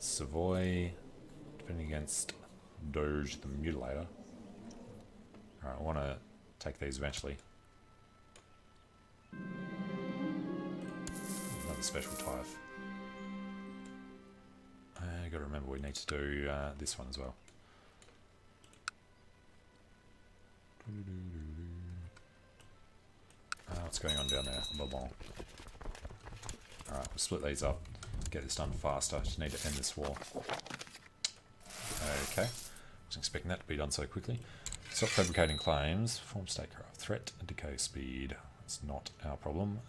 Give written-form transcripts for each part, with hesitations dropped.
Savoy, defending against Doge the Mutilator. Alright, I want to take these eventually. Another special tithe. I gotta remember we need to do this one as well. What's going on down there? Alright, we'll split these up. Get this done faster. Just need to end this war. Okay. Wasn't expecting that to be done so quickly. Stop fabricating claims. Form statecraft. Threat and decay speed. That's not our problem.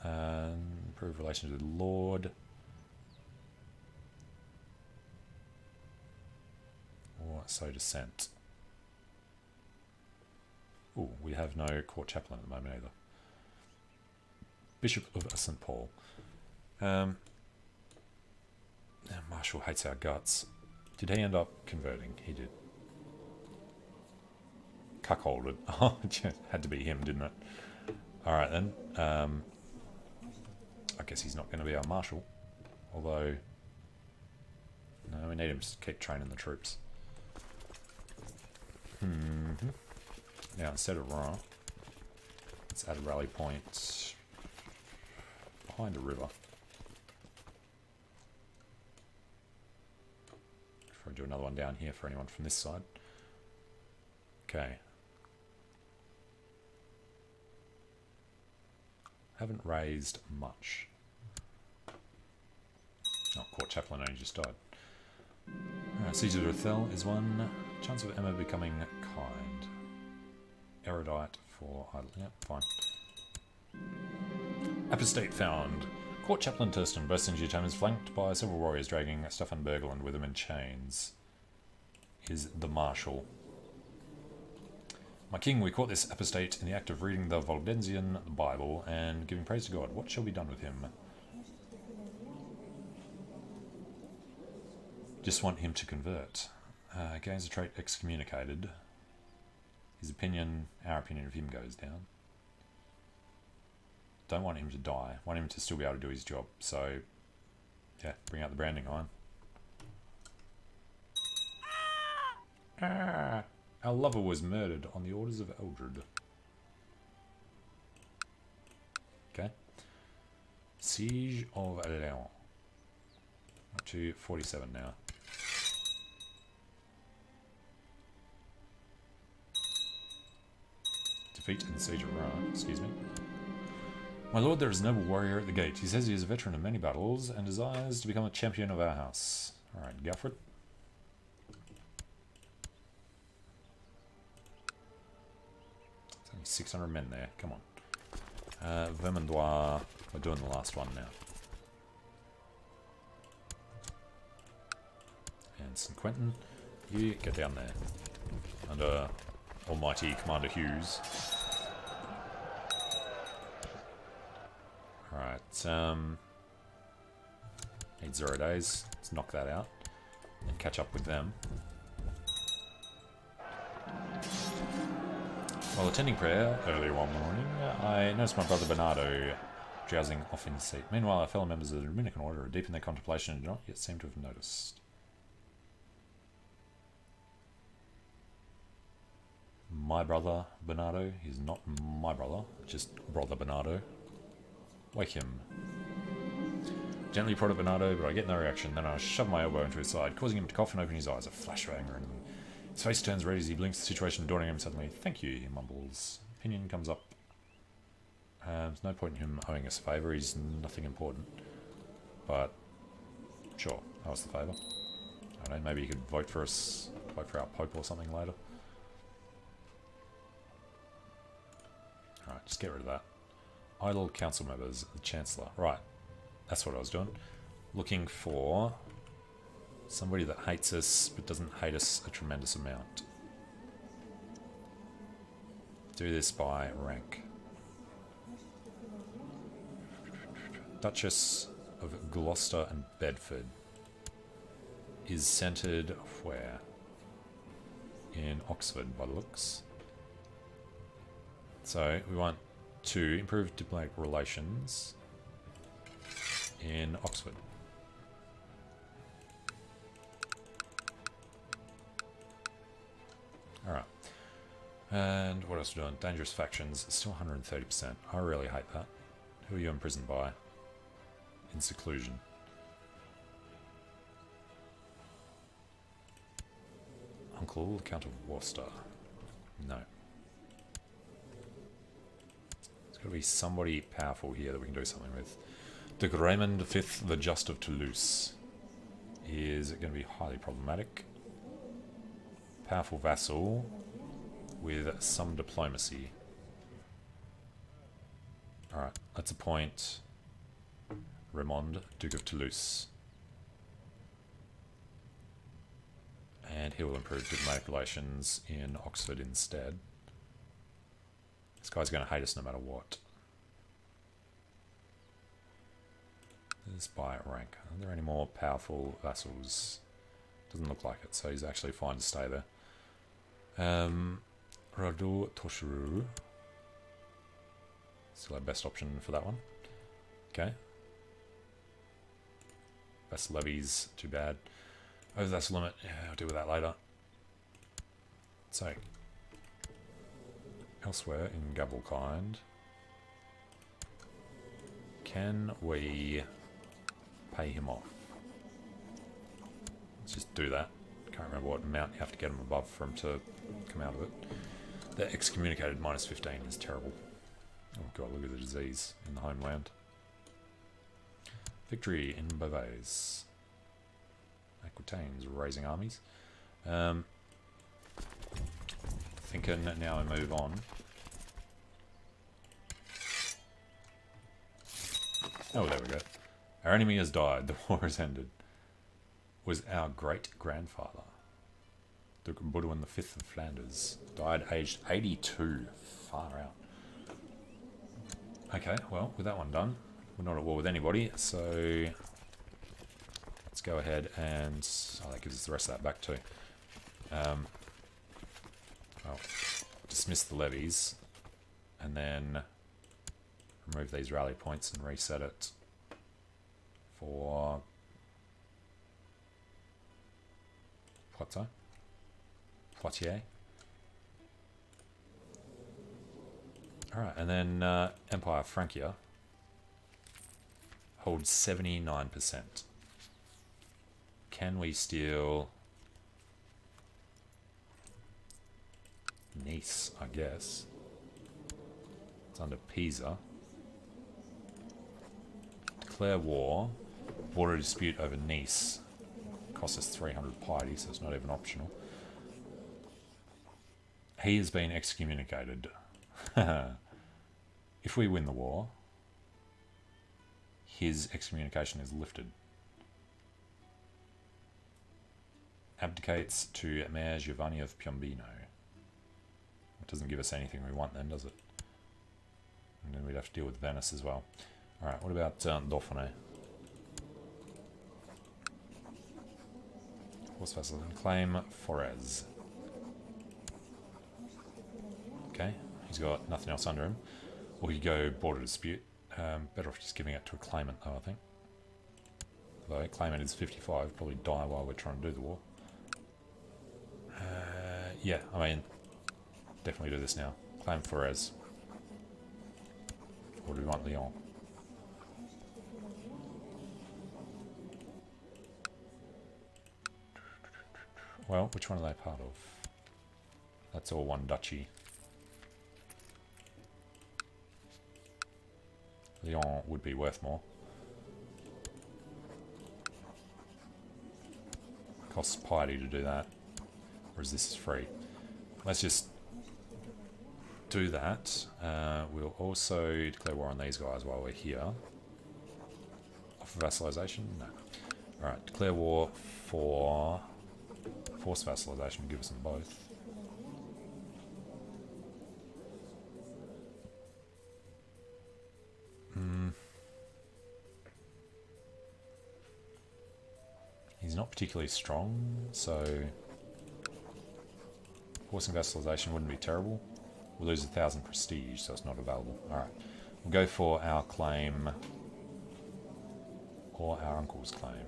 Improve relations with Lord. Or sow dissent. Ooh, we have no court chaplain at the moment either. Bishop of St. Paul. Marshall hates our guts. Did he end up converting? He did. Cuckolded. Oh, it had to be him, didn't it? Alright then. I guess he's not going to be our marshal. Although, no, we need him to keep training the troops. Now, instead of Ra, let's add a rally point behind a river. Try to do another one down here for anyone from this side. Okay. Haven't raised much. Oh, court chaplain only just died. Siege of Rethel is one. Chance of Emma becoming kind. Erudite for idle. Yep, fine. Apostate found. Court chaplain Thurston bursts into your tomb is flanked by several warriors dragging Stefan Berglund with them in chains. Is the marshal. My king, we caught this apostate in the act of reading the Waldensian Bible and giving praise to God. What shall be done with him? Just want him to convert. Gains a trait excommunicated. His opinion, our opinion of him goes down. Don't want him to die. Want him to still be able to do his job. So, yeah, bring out the branding iron. Our lover was murdered on the orders of Eldred. Okay. Siege of Leon. Up to 47 now. Defeat in the Siege of Ra. Excuse me. My lord, there is a noble warrior at the gate. He says he is a veteran of many battles and desires to become a champion of our house. Alright, Galfred. There's only 600 men there. Come on. Vermandois. We're doing the last one now. And St. Quentin. You get down there. Under Almighty Commander Hughes. Alright, need 0 days. Let's knock that out and catch up with them. While attending prayer earlier one morning, I noticed my brother Bernardo drowsing off in his seat. Meanwhile, our fellow members of the Dominican Order are deep in their contemplation and do not yet seem to have noticed. My brother Bernardo, he's not my brother, just brother Bernardo. Wake him. Gently prod at Bernardo, but I get no reaction. Then I shove my elbow into his side, causing him to cough and open his eyes. A flash of anger, and his face turns red as he blinks, the situation dawning him suddenly. Thank you, he mumbles. Opinion comes up. There's no point in him owing us a favour, he's nothing important. But, sure, that was the favour. I don't know, maybe he could vote for us, vote for our Pope or something later. Alright, just get rid of that. Idle council members, the Chancellor. Right, that's what I was doing. Looking for somebody that hates us but doesn't hate us a tremendous amount. Do this by rank. Duchess of Gloucester and Bedford is centred where? In Oxford by the looks. So we want to improve diplomatic relations in Oxford. And what else are we doing? Dangerous factions, still 130%. I really hate that. Who are you imprisoned by? In seclusion. Uncle, Count of Worcester. No. There's got to be somebody powerful here that we can do something with. Duke Raymond V, the Just of Toulouse, is going to be highly problematic. Powerful vassal with some diplomacy. Alright, let's appoint Raymond, Duke of Toulouse. And he will improve diplomatic relations in Oxford instead. This guy's going to hate us no matter what. Spy rank. Are there any more powerful vassals? Doesn't look like it, so he's actually fine to stay there. Radu Toshuru. Still our best option for that one. Okay. Vassal levies, too bad. Over that's the limit. Yeah, I'll deal with that later. So, elsewhere in Gavelkind, can we pay him off? Let's just do that. Can't remember what amount you have to get him above for him to come out of it. The excommunicated minus 15 is terrible. Oh god, look at the disease in the homeland. Victory in Beauvais. Aquitaine's raising armies. Thinking now I move on. Oh, there we go. Our enemy has died. The war has ended. Was our great-grandfather, Duke Baudouin V of Flanders, died aged 82. Far out. Okay, well, with that one done, we're not at war with anybody, so let's go ahead and... Oh, that gives us the rest of that back too. Well, dismiss the levies, and then remove these rally points and reset it for Poitiers. Alright, and then Empire Francia holds 79%. Can we steal Nice, I guess? It's under Pisa. Declare war. Border dispute over Nice. Costs us 300 piety, so it's not even optional. He has been excommunicated. If we win the war, his excommunication is lifted. Abdicates to Mayor Giovanni of Piombino. It doesn't give us anything we want then, does it? And then we'd have to deal with Venice as well. Alright, what about Dauphiné? Force vassal and claim Forez. Okay, he's got nothing else under him. Or he could go border dispute. Better off just giving it to a claimant though, I think. Although claimant is 55, probably die while we're trying to do the war. Yeah, I mean, definitely do this now. Claim Forez. Or do we want Lyon? Well, which one are they part of? That's all one duchy. Lyon would be worth more. Costs piety to do that. Whereas this is free. Let's just do that. We'll also declare war on these guys while we're here. Offer vassalization? No. Alright, declare war for forced vassalization. Give us them both. He's not particularly strong, so forcing vassalization wouldn't be terrible. We'll lose 1,000 prestige, so it's not available. Alright, we'll go for our claim or our uncle's claim.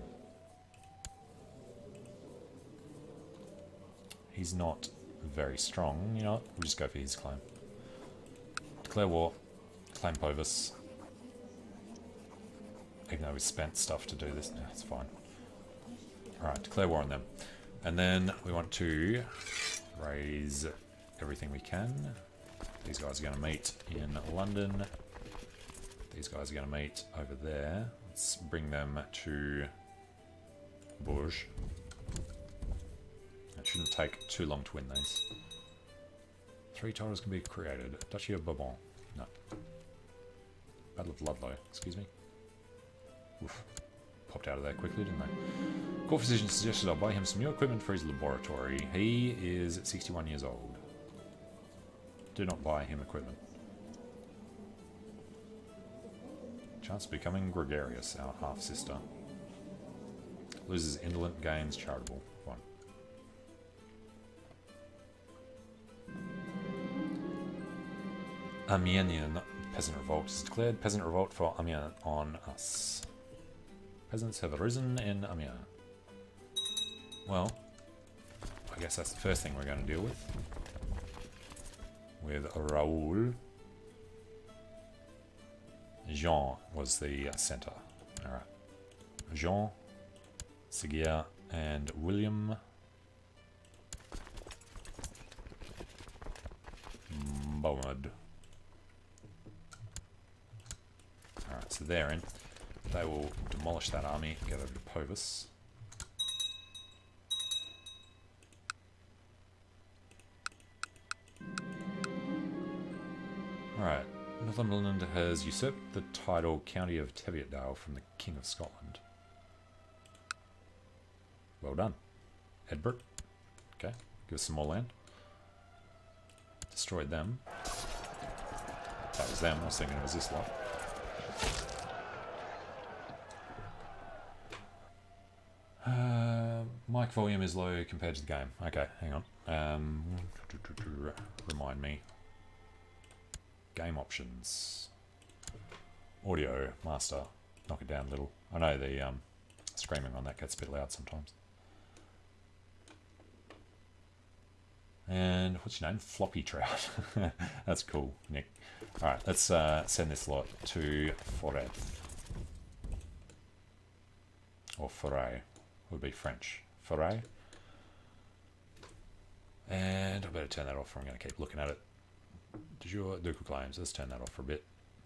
He's not very strong. You know what? We'll just go for his claim. Declare war. Claim Povis. Even though we spent stuff to do this. No, it's fine. Alright, declare war on them. And then we want to raise everything we can. These guys are going to meet in London. These guys are going to meet over there. Let's bring them to Bourges. It shouldn't take too long to win these. 3 titles can be created. Duchy of Bourbon. No. Battle of Ludlow. Excuse me. Oof. Popped out of there quickly, didn't they? Court physician suggested I buy him some new equipment for his laboratory. He is 61 years old. Do not buy him equipment. Chance of becoming gregarious, our half-sister. Loses indolent, gains charitable. Fine. Amiens peasant revolt is declared. Peasant revolt for Amiens on us. Peasants have arisen in Amiens. Well, I guess that's the first thing we're going to deal with. With Raoul. Jean was the centre. Alright. Jean, Seguier, and William. Beaumont. Alright, so they're in. They will demolish that army and get over to Povis. Alright, Northumberland has usurped the title County of Teviotdale from the King of Scotland. Well done. Edbert. Okay, give us some more land. Destroyed them. That was them, I was thinking it was this lot. Mic volume is low compared to the game. Okay, hang on. Remind me. Game options. Audio, master. Knock it down a little. I know the screaming on that gets a bit loud sometimes. And what's your name? Floppy Trout. That's cool, Nick. Alright, let's send this lot to Forêt. Or Forêt. Would be French. Forêt. And I better turn that off or I'm going to keep looking at it. De jure, ducal claims. Let's turn that off for a bit.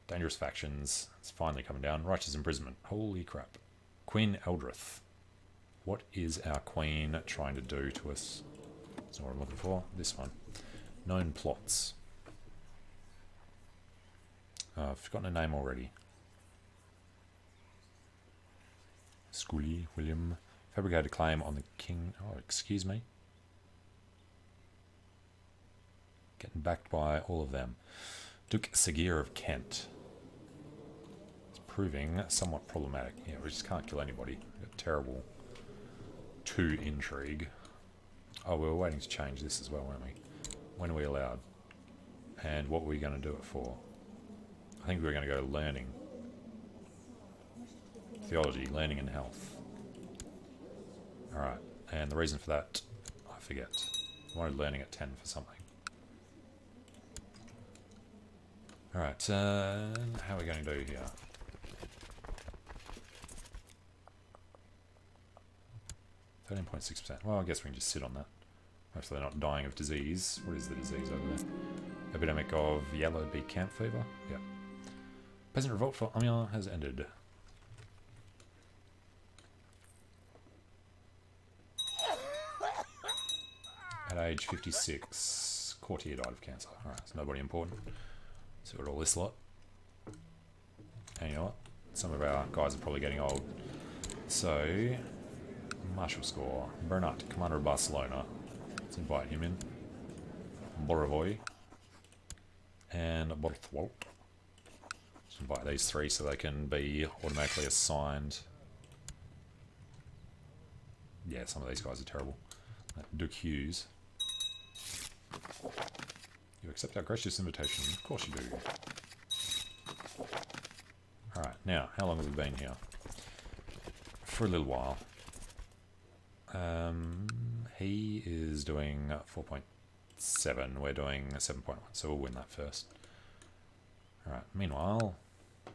Dangerous factions. It's finally coming down. Righteous imprisonment. Holy crap. Queen Eldrith. What is our queen trying to do to us? That's not what I'm looking for. This one. Known plots. I've forgotten a name already. Scully, William. Fabricated a claim on the king. Oh, excuse me. Getting backed by all of them. Duke Seguier of Kent. It's proving somewhat problematic. Yeah, we just can't kill anybody. We've got terrible 2 intrigue. Oh, we were waiting to change this as well, weren't we? When are we allowed? And what were we going to do it for? I think we were going to go learning. Theology, learning and health. Alright, and the reason for that, I forget. I wanted learning at 10 for something. Alright, how are we going to do here? %. Well, I guess we can just sit on that. Hopefully they're not dying of disease. What is the disease over there? Epidemic of yellow bee camp fever? Yeah. Peasant revolt for Amiens has ended. At age 56, courtier died of cancer. Alright, it's nobody important. See what all this lot. And you know what? Some of our guys are probably getting old. So, martial score. Bernat, commander of Barcelona. Let's invite him in. Borovoy. And Borthwald. Let's invite these 3 so they can be automatically assigned. Yeah, some of these guys are terrible. Duke Hughes. You accept our gracious invitation? Of course you do. Alright, now, how long have we been here? For a little while. He is doing 7. We're doing 7.1, so we'll win that first. Alright, meanwhile, I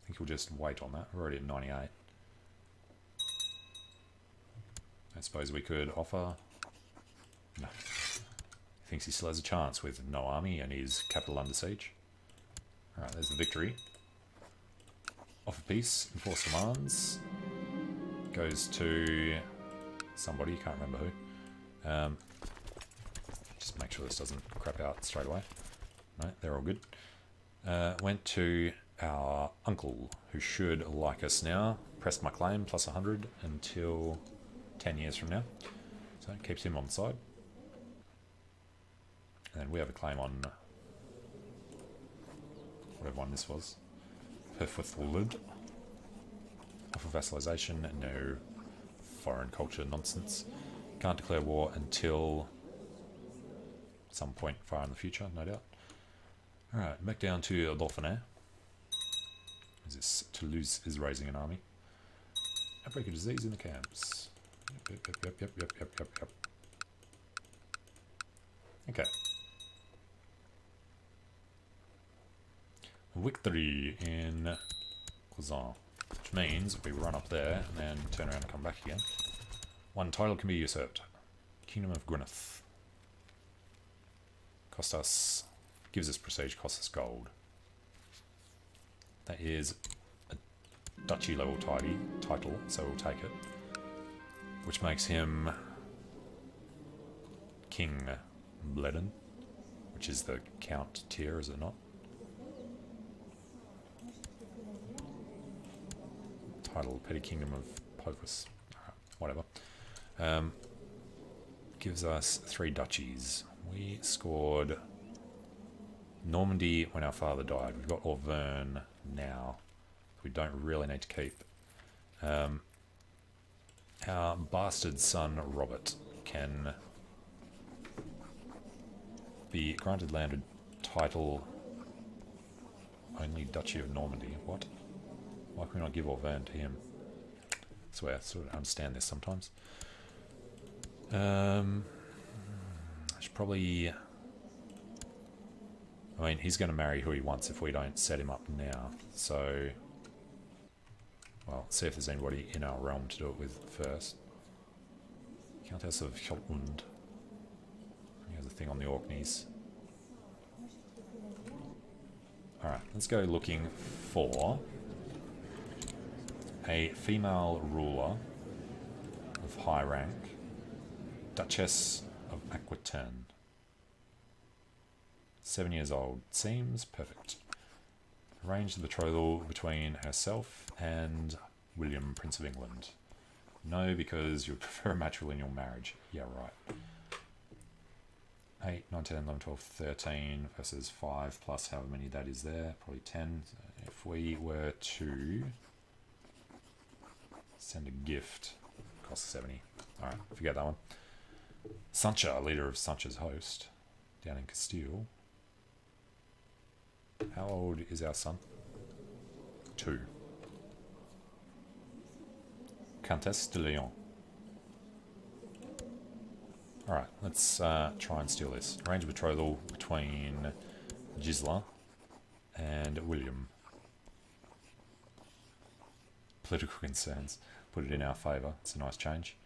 think we'll just wait on that. We're already at 98. I suppose we could offer... No. He thinks he still has a chance with no army and his capital under siege. Alright, there's the victory. Offer peace, enforce demands. Goes to somebody, can't remember who. Just make sure this doesn't crap out straight away. No, they're all good. Went to our uncle, who should like us now. Pressed my claim, plus 100 until 10 years from now. So it keeps him on the side. And then we have a claim on whatever one this was. Perfuthlud. Offer vassalization, no foreign culture nonsense. Can't declare war until some point far in the future, no doubt. Alright, back down to Dauphiné. Toulouse is raising an army. Outbreak of disease in the camps. Yep. Okay. Victory in Cloison, which means we run up there and then turn around and come back again. One title can be usurped. Kingdom of Gwyneth. Cost us, gives us prestige, costs us gold. That is a duchy level title, so we'll take it. Which makes him King Bledon, which is the Count tier, is it not? Title, Petty Kingdom of Pocus. Whatever. Gives us 3 duchies. We scored Normandy when our father died. We've got Auvergne now. We don't really need to keep. Our bastard son Robert can be granted landed title only Duchy of Normandy. What? Why can we not give Auvergne to him? That's where I sort of understand this sometimes. I should probably... I mean, he's going to marry who he wants if we don't set him up now. So, well, see if there's anybody in our realm to do it with first. Countess of Scotland. He has a thing on the Orkneys. Alright, let's go looking for a female ruler of high rank. Duchess of Aquitaine. 7 years old. Seems perfect. Arrange the betrothal between herself and William, Prince of England. No, because you prefer a matrilineal marriage. Yeah, right. 8, 9, 10, 11, 12, 13 versus 5 plus however many that is there. Probably 10. So if we were to send a gift, costs 70. Alright, forget that one. Sancha, leader of Sancha's host, down in Castile. How old is our son? 2. Countess de Leon. Alright, let's try and steal this. Arrange a betrothal between Gisela and William. Political concerns. Put it in our favour. It's a nice change.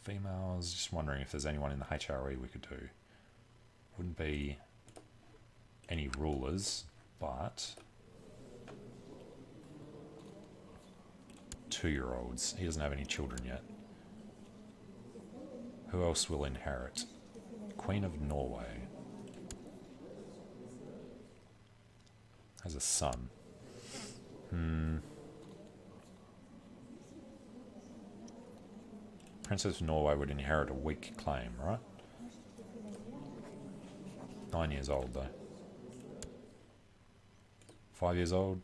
Females, just wondering if there's anyone in the HRE we could do. Wouldn't be any rulers, but 2-year-olds. He doesn't have any children yet. Who else will inherit? Queen of Norway. Has a son. Princess of Norway would inherit a weak claim, right? 9 years old, though. 5 years old.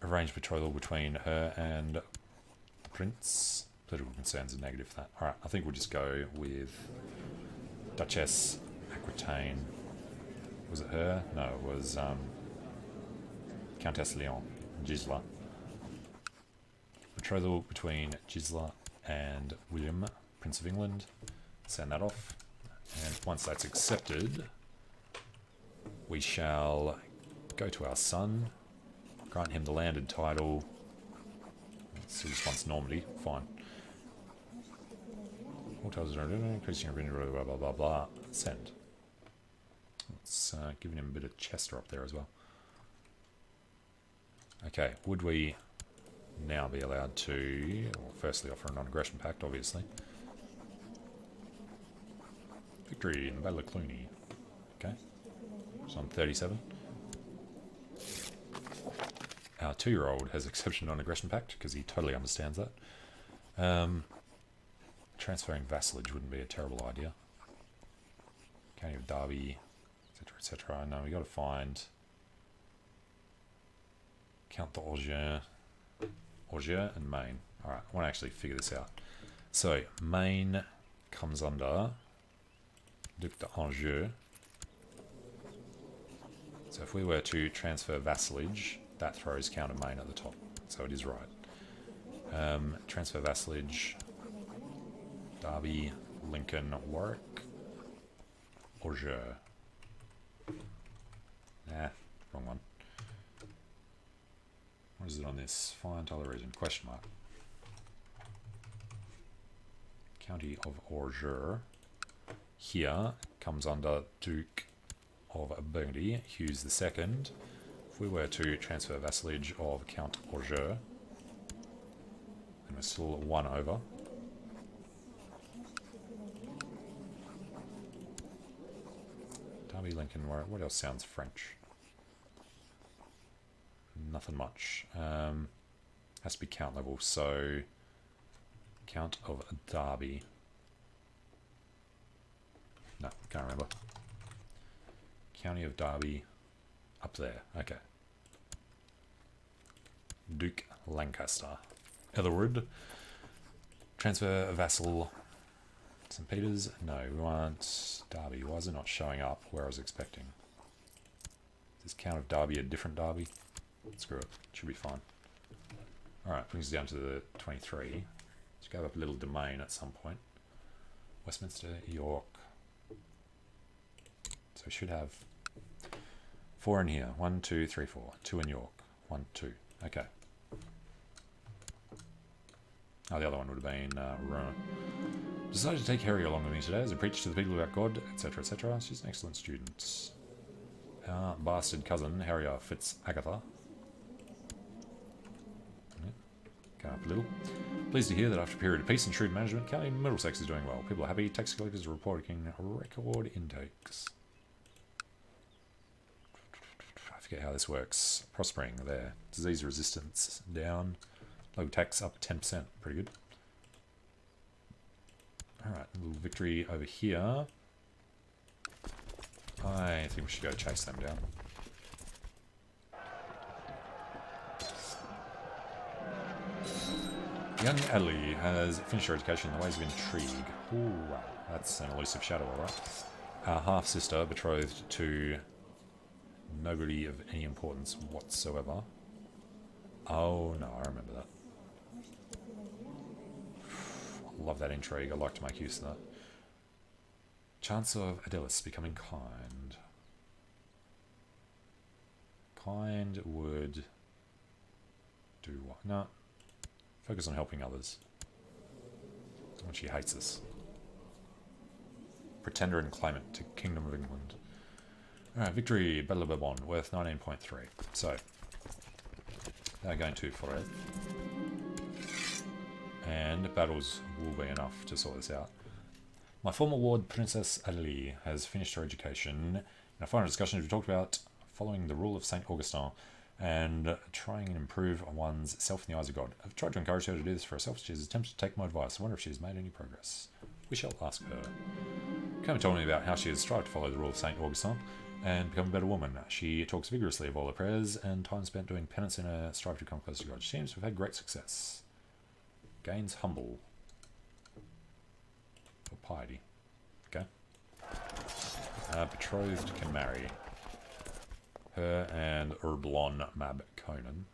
Arranged betrothal between her and the prince. Political concerns are negative for that. Alright, I think we'll just go with Duchess Aquitaine. Was it her? No, it was Countess Leon. Gisela. betrothal between Gisela and William, Prince of England. Send that off. And once that's accepted, we shall go to our son, grant him the landed title. He just wants Normandy. Fine. Hotels are increasing revenue, blah blah blah blah. Send. Let's giving him a bit of Chester up there as well. Okay, would we now be allowed to, well, firstly offer a non-aggression pact, obviously. Victory in the Battle of Cluny. Okay, so I'm 37. Our 2-year-old has exception non-aggression pact because he totally understands that. Transferring vassalage wouldn't be a terrible idea. County of Derby, etc., etc. No, we got to find Count d'Orgeat and Maine. All right, I want to actually figure this out. So Maine comes under Duc d'Anjou. So if we were to transfer vassalage, that throws Count of Maine at the top. So it is right. Transfer vassalage. Derby, Lincoln, Warwick, Orgeat. Nah, wrong one. What is it on this? Find other region? Question mark. County of Orgeat. Here comes under Duke of Burgundy, Hughes II. If we were to transfer vassalage of Count Orgeat, then we're still 1 over. Derby, Lincoln, what else sounds French? Nothing much. Has to be count level, so Count of Derby. No, can't remember. County of Derby, up there. Okay. Duke Lancaster. Etherwood. Transfer vassal. St. Peter's? No, we want Derby. Why is it not showing up where I was expecting? Is Count of Derby a different Derby? Screw it. Should be fine. Alright, brings us down to the 23. Let's go up a little domain at some point. Westminster, York. So we should have 4 in here. 1, 2, 3, 4. 2 in York. 1, 2. Okay. Oh, the other one would have been Rouen. Decided to take Harry along with me today as I preach to the people about God, etc., etc. She's an excellent student. Our bastard cousin, Harrier Fitz-Agatha. Go up a little. Pleased to hear that after a period of peace and shrewd management, County Middlesex is doing well. People are happy. Tax collectors are reporting record intakes. I forget how this works. Prospering there. Disease resistance down. Low tax up 10%. Pretty good. Alright, a little victory over here. I think we should go chase them down. Young Adley has finished her education in the ways of intrigue. Ooh, that's an elusive shadow, alright. Our half-sister betrothed to nobody of any importance whatsoever. Oh no, I remember that. Love that intrigue. I like to make use of that. Chance of Adelis becoming kind. Kind would do what? No. Focus on helping others. When she hates us. Pretender and claimant to Kingdom of England. Alright, victory, Battle of Bourbon, worth 19.3. So, they're going to for it. And battles will be enough to sort this out. My former ward, Princess Adelie, has finished her education. In our final discussions, we talked about following the rule of St. Augustine and trying and improve one's self in the eyes of God. I've tried to encourage her to do this for herself. She has attempted to take my advice. I wonder if she has made any progress. We shall ask her. Kama told me about how she has strived to follow the rule of St. Augustine and become a better woman. She talks vigorously of all her prayers and time spent doing penance in her strive to become closer to God. She seems to have had great success. Gains humble for piety. Okay. Betrothed can marry. Her and Urblon Mab Conan.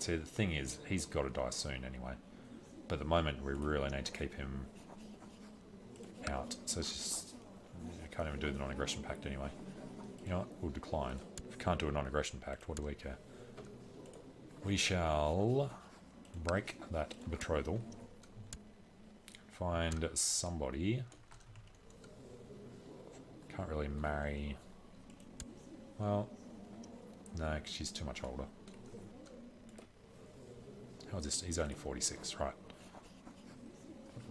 See, the thing is, he's got to die soon anyway. But at the moment, we really need to keep him out. So it's just... I can't even do the non-aggression pact anyway. You know what? We'll decline. If we can't do a non-aggression pact, what do we care? We shall break that betrothal. Find somebody. Can't really marry... Well... No, because she's too much older. How is this? He's only 46, right.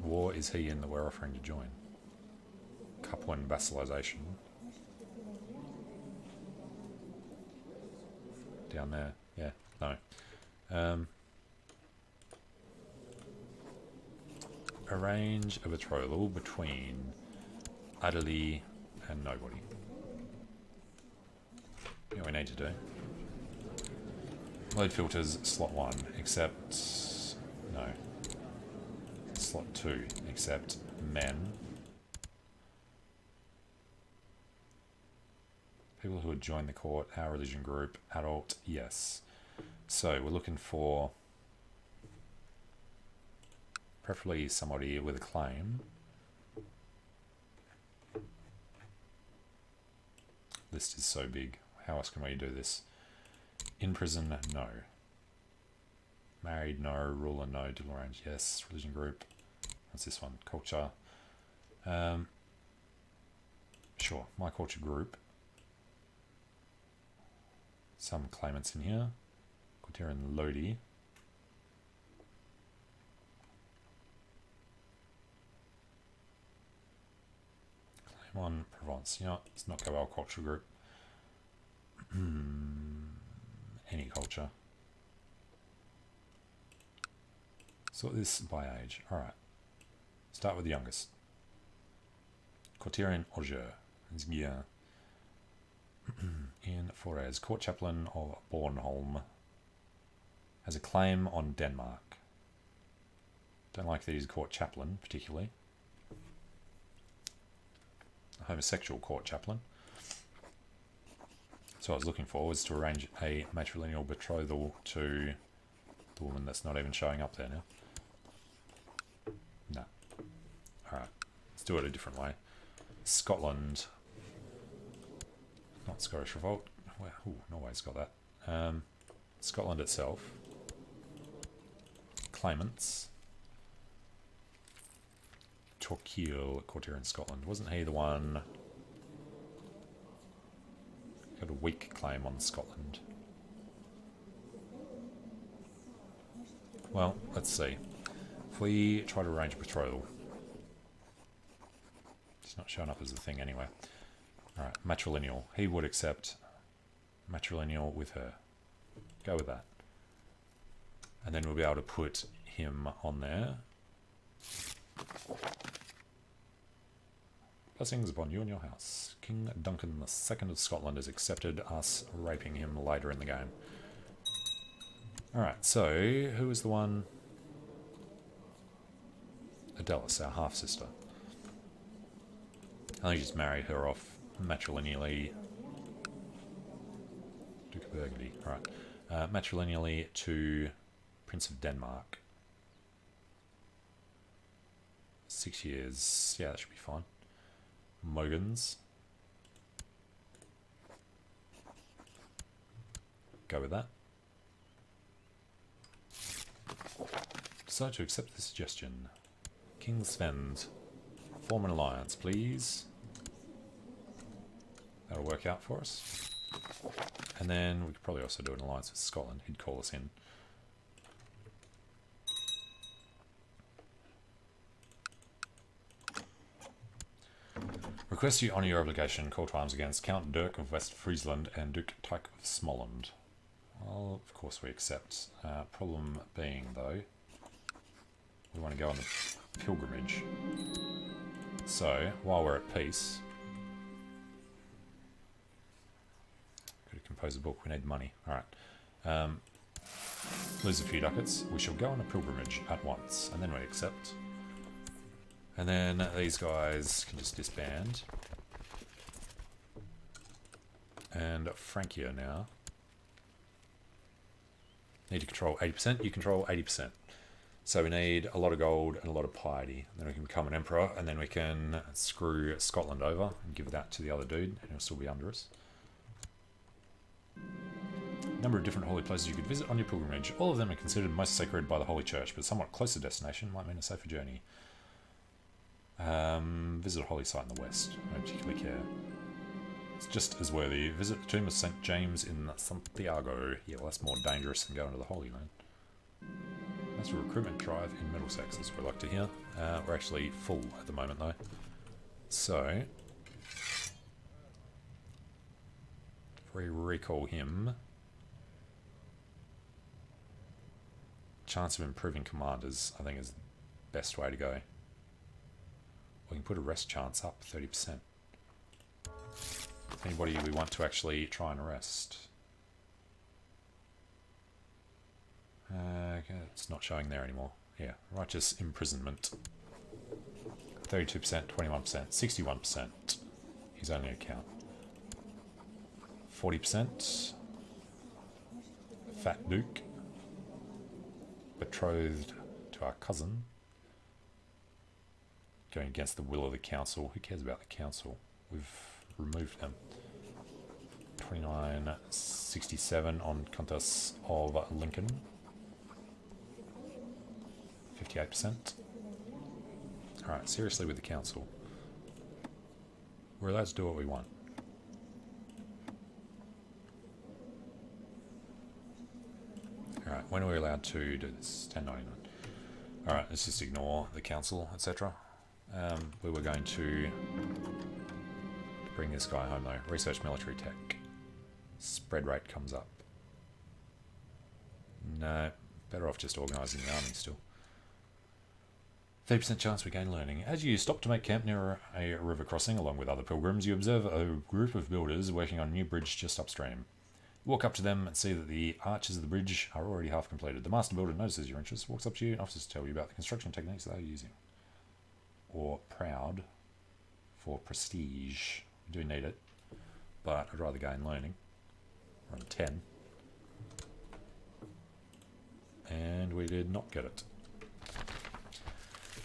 What war is he in that we're offering to join? Couple-in vassalization. Down there. Yeah, no. Arrange a betrothal between Adderley and nobody. You know what we need to do? Load filters, slot 1, except... No. Slot 2, except men. People who had joined the court, our religion group, adult, yes. So we're looking for preferably somebody with a claim. List is so big. How else can we do this? In prison, no. Married, no. Ruler, no. Dual range, yes. Religion group. What's this one? Culture. Sure, my culture group. Some claimants in here. Quaterian Lodi. Claim on Provence. You know, let's not go our culture group. Any culture. Sort this by age. Alright. Start with the youngest. Quaterian Auger. Zgia. In Forez. Court chaplain of Bornholm. Has a claim on Denmark. Don't like that he's a court chaplain, particularly. A homosexual court chaplain. So what I was looking for was to arrange a matrilineal betrothal to the woman that's not even showing up there now. No. Alright. Let's do it a different way. Scotland. Not Scottish Revolt. Well, ooh, Norway's got that. Scotland itself. Claimants. Torquil, courtier in Scotland. Wasn't he the one... Got a weak claim on Scotland. Well, let's see. If we try to arrange a betrothal. It's not showing up as a thing anyway. Alright, matrilineal. He would accept matrilineal with her. Go with that. And then we'll be able to put him on there. Blessings upon you and your house. King Duncan II of Scotland has accepted us raping him later in the game. Alright, so who is the one? Adelis, our half-sister. I think just married her off matrilineally. Duke of Burgundy, right. Matrilineally to Prince of Denmark. 6 years. Yeah, that should be fine. Mogans. Go with that. Decide to accept the suggestion. King Svend. Form an alliance, please. That'll work out for us. And then we could probably also do an alliance with Scotland. He'd call us in. Request you honour your obligation. Call to arms against Count Dirk of West Friesland and Duke Tyke of Smoland. Well, of course we accept. Problem being, though, we want to go on the pilgrimage. So, while we're at peace... Could have composed a book. We need money. Alright. Lose a few ducats. We shall go on a pilgrimage at once. And then we accept. And then these guys can just disband. And Francia now. Need to control 80%. You control 80%. So we need a lot of gold and a lot of piety. Then we can become an emperor, and then we can screw Scotland over and give that to the other dude, and he'll still be under us. Number of different holy places you could visit on your pilgrimage. All of them are considered most sacred by the Holy Church, but somewhat closer destination might mean a safer journey. Visit a holy site in the west. I don't particularly care. It's just as worthy. Visit the tomb of St. James in Santiago. Yeah, well, that's more dangerous than going to the Holy Land. That's a recruitment drive in Middlesex, as we like to hear. We're actually full at the moment, though. So, if we recall him, chance of improving commanders, I think, is the best way to go. We can put a rest chance up 30%. Anybody we want to actually try and arrest. Okay, it's not showing there anymore. Yeah, righteous imprisonment. 32%, 21%, 61%. He's only a count. 40%. Fat Duke. Betrothed to our cousin. Going against the will of the council. Who cares about the council? We've removed them. 29.67 on Countess of Lincoln. 58%. Alright, seriously with the council. We're allowed to do what we want. Alright, when are we allowed to do this? 10.99. Alright, let's just ignore the council, etc. We were going to bring this guy home though. Research military tech. Spread rate comes up. No, better off just organising the army still. 30% chance we gain learning. As you stop to make camp near a river crossing along with other pilgrims, you observe a group of builders working on a new bridge just upstream. You walk up to them and see that the arches of the bridge are already half completed. The master builder notices your interest, walks up to you and offers to tell you about the construction techniques they are using. Or proud for prestige. We do need it, but I'd rather gain learning. We're on 10. And we did not get it.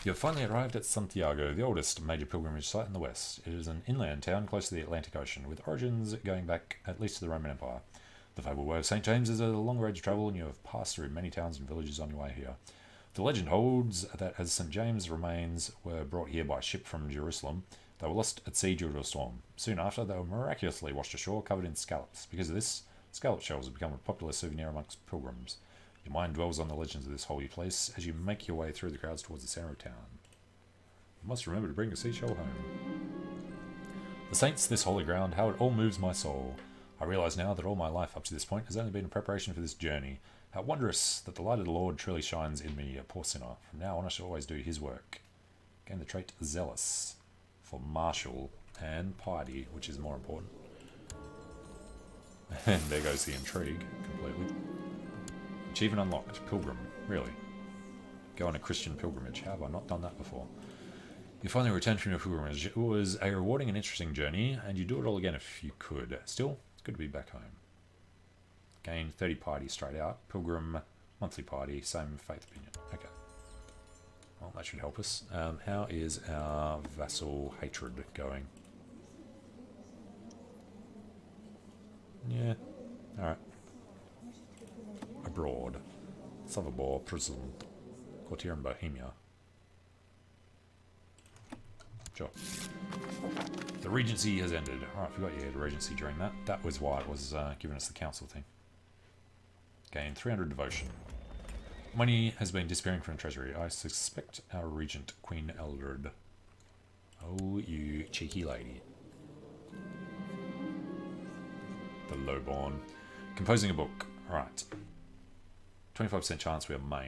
You have finally arrived at Santiago, the oldest major pilgrimage site in the west. It is an inland town close to the Atlantic Ocean, with origins going back at least to the Roman Empire. The fabled way of St. James is a long road to travel, and you have passed through many towns and villages on your way here. The legend holds that as St. James' remains were brought here by ship from Jerusalem, they were lost at sea due to a storm. Soon after, they were miraculously washed ashore covered in scallops. Because of this, scallop shells have become a popular souvenir amongst pilgrims. Your mind dwells on the legends of this holy place as you make your way through the crowds towards the centre of town. You must remember to bring a seashell home. The saints, this holy ground, how it all moves my soul. I realise now that all my life up to this point has only been a preparation for this journey. How wondrous that the light of the Lord truly shines in me, a poor sinner. From now on I shall always do his work. Gain the trait zealous for martial and piety, which is more important. And there goes the intrigue completely. Achievement unlocked. Pilgrim. Really? Go on a Christian pilgrimage. How have I not done that before? You finally returned from your pilgrimage. It was a rewarding and interesting journey, and you'd do it all again if you could. Still, it's good to be back home. Gain 30 piety straight out. Pilgrim, monthly piety, same faith opinion. Okay. Well, that should help us. How is our vassal hatred going? Yeah. Alright. Abroad. Sotherbor prison. Courtier in Bohemia. Sure. The Regency has ended. Alright, I forgot you had a Regency during that. That was why it was giving us the council thing. Gain 300 devotion. Money has been disappearing from the treasury. I suspect our regent, Queen Eldred. Oh, you cheeky lady. The lowborn. Composing a book. Alright. 25% chance we are main.